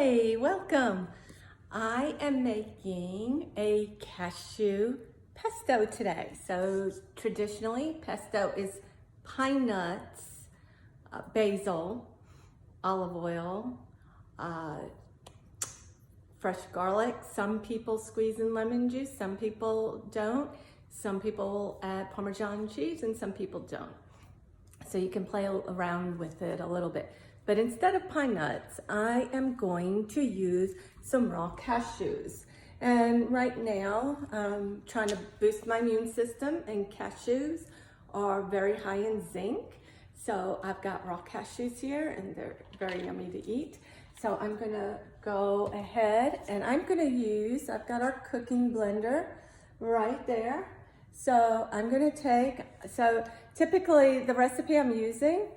Hi, welcome. I am making a cashew pesto today. So traditionally, pesto is pine nuts, basil, olive oil, fresh garlic. Some people squeeze in lemon juice, some people don't. Some people add Parmesan cheese and some people don't. So you can play around with it a little bit. But instead of pine nuts, I am going to use some raw cashews. And right now, I'm trying to boost my immune system, and cashews are very high in zinc. So I've got raw cashews here, and they're very yummy to eat. So I'm gonna go ahead and I'm gonna use, I've got our cooking blender right there. So I'm gonna take, so typically the recipe I'm using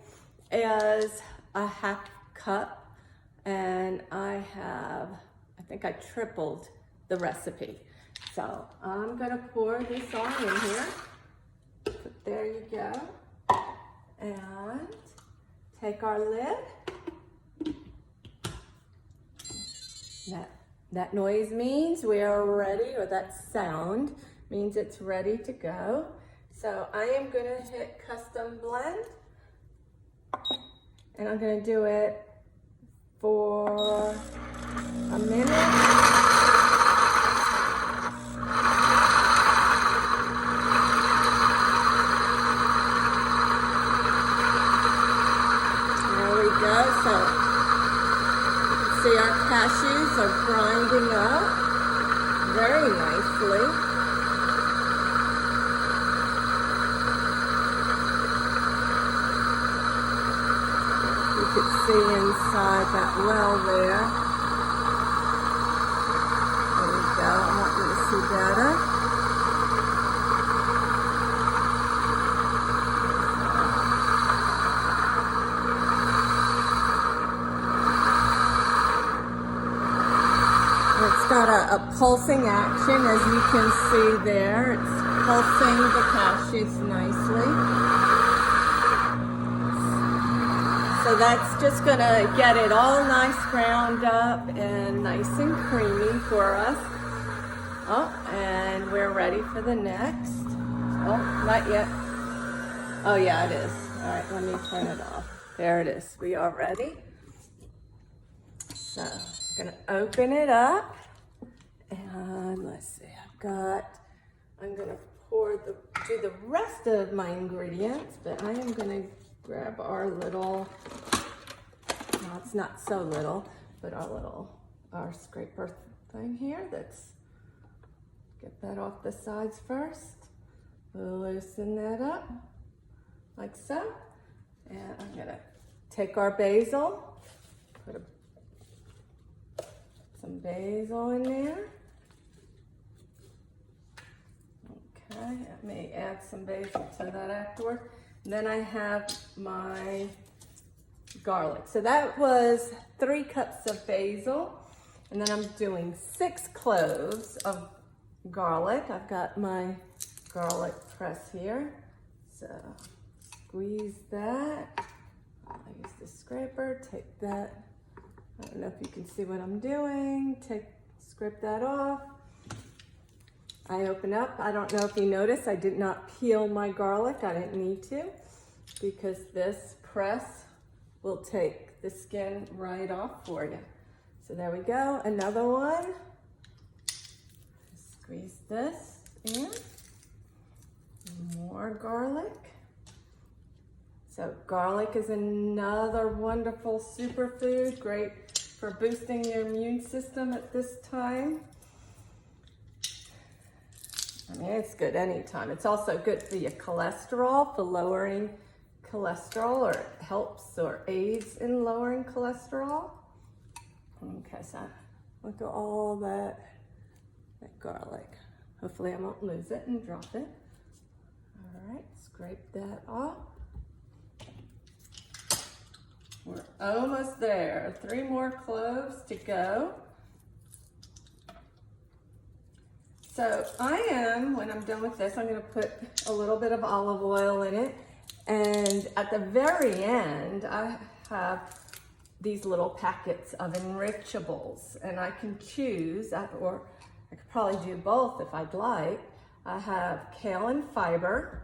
is a half cup, and I think I tripled the recipe. So I'm gonna pour this on in here. But there you go. And take our lid. That noise means we are ready, or that sound means it's ready to go. So I am gonna hit custom blend, and I'm gonna do it for a minute. There we go. So you can see our cashews are grinding up very nicely. You can see inside that well there. There we go. I want you to see better. It's got a pulsing action, as you can see there. It's pulsing the cashews nicely. So that's just gonna get it all nice ground up and nice and creamy for us. Oh, and we're ready for the next. Oh, not yet. Oh yeah, it is. All right, let me turn it off. There it is. We are ready. So I'm gonna open it up, and let's see. I'm gonna do the rest of my ingredients, but I am gonna grab our little, no, it's not so little, but our scraper thing here. Get that off the sides first. Loosen that up, like so. And I'm gonna take our basil, put some basil in there. Okay, I may add some basil to that afterward. And then I have my garlic. So that was 3 cups of basil. And then I'm doing 6 cloves of garlic. I've got my garlic press here. So squeeze that. I use the scraper, take that. I don't know if you can see what I'm doing. Scrape that off. I open up. I don't know if you noticed, I did not peel my garlic. I didn't need to, because this press will take the skin right off for you. So there we go. Another one. Squeeze this in. More garlic. So garlic is another wonderful superfood, great for boosting your immune system at this time. I mean, it's good anytime. It's also good for your cholesterol, for lowering cholesterol, or it helps or aids in lowering cholesterol. Okay, so look at all that garlic. Hopefully I won't lose it and drop it. All right, scrape that off. We're almost there. 3 more cloves to go. So when I'm done with this, I'm gonna put a little bit of olive oil in it. And at the very end, I have these little packets of enrichables, and I can choose, or I could probably do both if I'd like. I have kale and fiber,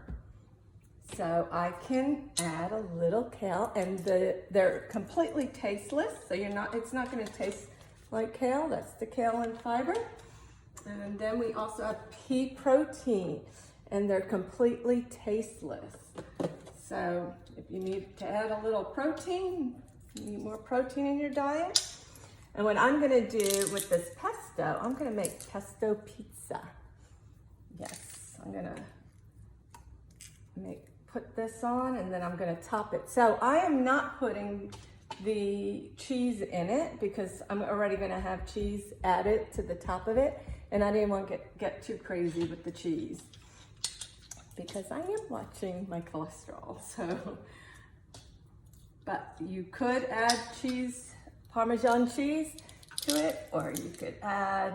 so I can add a little kale, and they're completely tasteless, so it's not going to taste like kale. That's the kale and fiber. And then we also have pea protein, and they're completely tasteless. So if you need to add a little protein, you need more protein in your diet. And what I'm going to do with this pesto, I'm going to make pesto pizza. Yes, I'm going to put this on, and then I'm going to top it. So I am not putting the cheese in it because I'm already going to have cheese added to the top of it, and I didn't want to get too crazy with the cheese because I am watching my cholesterol. So, but you could add cheese, Parmesan cheese to it, or you could add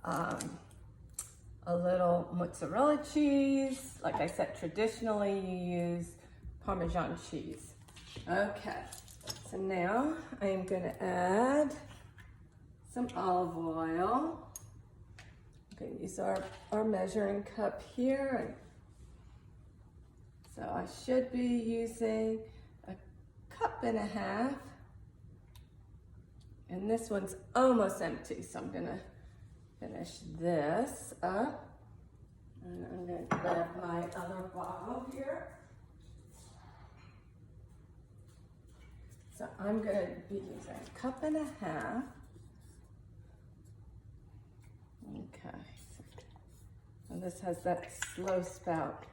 a little mozzarella cheese. Like I said, traditionally you use Parmesan cheese. Okay, so now I am going to add some olive oil. I'm going to use our measuring cup here. So I should be using a cup and a half. And this one's almost empty, so I'm going to finish this up. And I'm going to grab my other bottle here. So I'm going to be using a cup and a half. Okay. And this has that slow spout.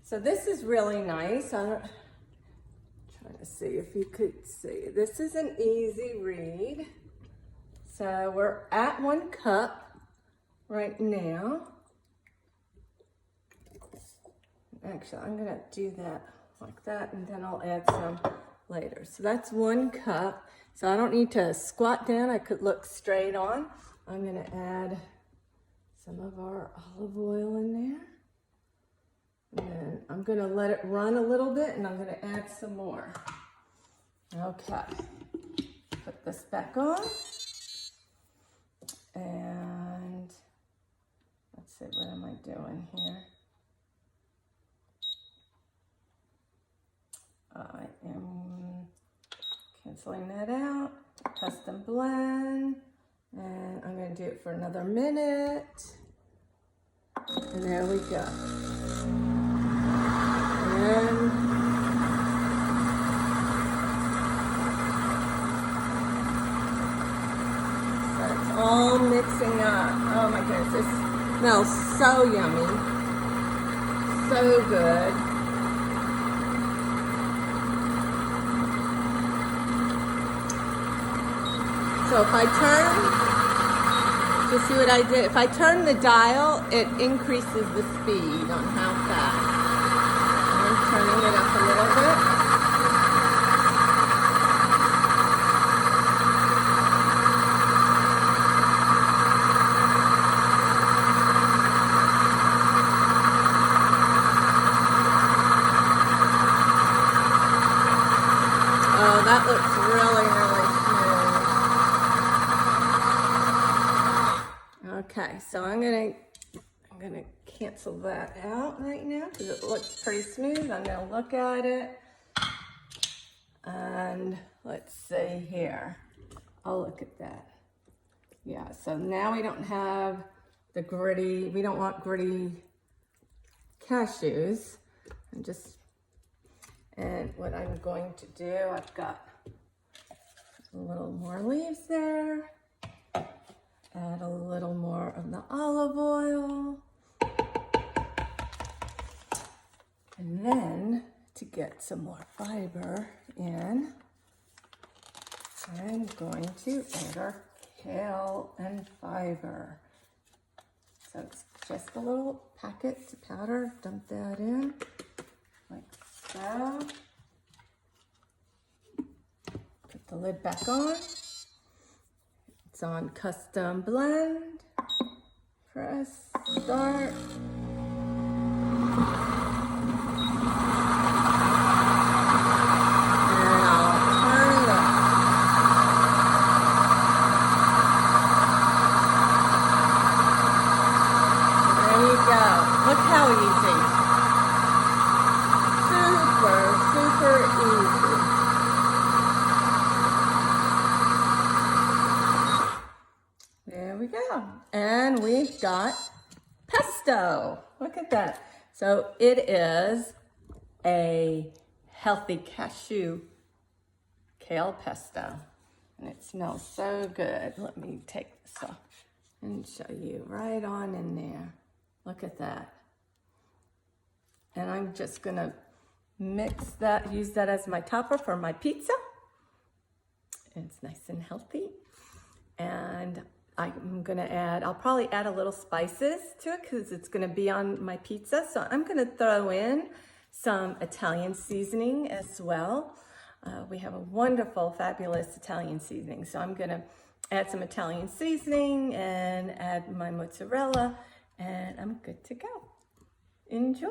So this is really nice. Trying to see if you could see. This is an easy read. So we're at 1 cup right now. Actually, I'm gonna do that like that, and then I'll add some later. So that's 1 cup. So I don't need to squat down. I could look straight on. I'm gonna add some of our olive oil in there. And then I'm going to let it run a little bit, and I'm going to add some more. Okay. Put this back on. And let's see, what am I doing here? I am canceling that out. Custom blend. And I'm going to do it for another minute. And there we go. And so it's all mixing up. Oh my goodness, this smells so yummy. So good. So if I see what I did? If I turn the dial, it increases the speed on how fast. I'm turning it up a little bit. Oh, that looks really, really smooth. Okay, so I'm gonna cancel that out right now because it looks pretty smooth. I'm gonna look at it, and let's see here. I'll look at that. Yeah, so now we don't have the gritty, we don't want gritty cashews. And what I'm going to do, I've got a little more leaves there. Add a little more of the olive oil. And then, to get some more fiber in, I'm going to add our kale and fiber. So it's just a little packet of powder. Dump that in, like so. Put the lid back on. It's on custom blend. Press start. And we've got pesto. Look at that. So it is a healthy cashew kale pesto. And it smells so good. Let me take this off and show you right on in there. Look at that. And I'm just gonna mix that, use that as my topper for my pizza. It's nice and healthy. And I'm gonna add, I'll probably add a little spices to it because it's gonna be on my pizza. So I'm gonna throw in some Italian seasoning as well. We have a wonderful, fabulous Italian seasoning. So I'm gonna add some Italian seasoning and add my mozzarella, and I'm good to go. Enjoy.